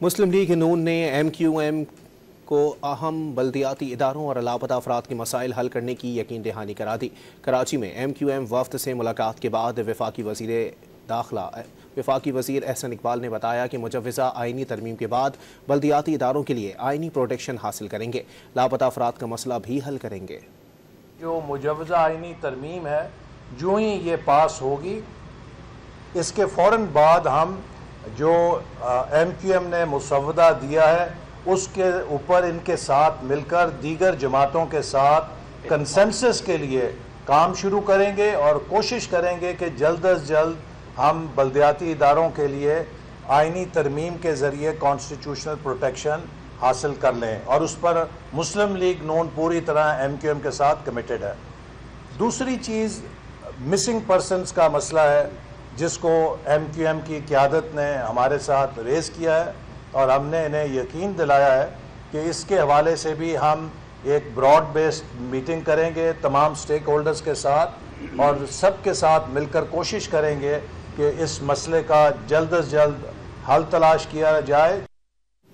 مسلم league نون نے M Q M کو اہم بلدیاتی اداروں اور لاپتہ افراد کے مسائل حل کرنے کی یقین دہانی کرا دی۔ کراچی میں ایم کیو ایم وفد سے ملاقات کے بعد وفاقی وزیر احسن اقبال نے بتایا کہ مجوزہ آئینی ترمیم کے بعد بلدیاتی اداروں کے لیے آئینی پروٹیکشن حاصل کریں گے، لاپتہ افراد کا مسئلہ بھی حل کریں گے۔ جو مجوزہ آئینی ترمیم ہے، جو ہی یہ پاس ہوگی، اس کے فوراً بعد ہم جو ایم کیو ایم نے مسودہ دیا ہے اس کے اوپر ان کے ساتھ مل کر دیگر جماعتوں کے ساتھ کنسنسس کے لیے کام شروع کریں گے اور کوشش کریں گے کہ جلد از جلد ہم بلدیاتی اداروں کے لیے آئینی ترمیم کے ذریعے کانسٹیٹیوشنل پروٹیکشن حاصل کر لیں، اور اس پر مسلم لیگ نون پوری طرح ایم کیو ایم کے ساتھ کمیٹڈ ہے۔ دوسری چیز مسنگ پرسنز کا مسئلہ ہے، جس کو ایم کیو ایم کی قیادت نے ہمارے ساتھ ریز کیا ہے، اور ہم نے انہیں یقین دلایا ہے کہ اس کے حوالے سے بھی ہم ایک براڈ بیسڈ میٹنگ کریں گے تمام سٹیک ہولڈرز کے ساتھ، اور سب کے ساتھ مل کر کوشش کریں گے کہ اس مسئلے کا جلد از جلد حل تلاش کیا جائے۔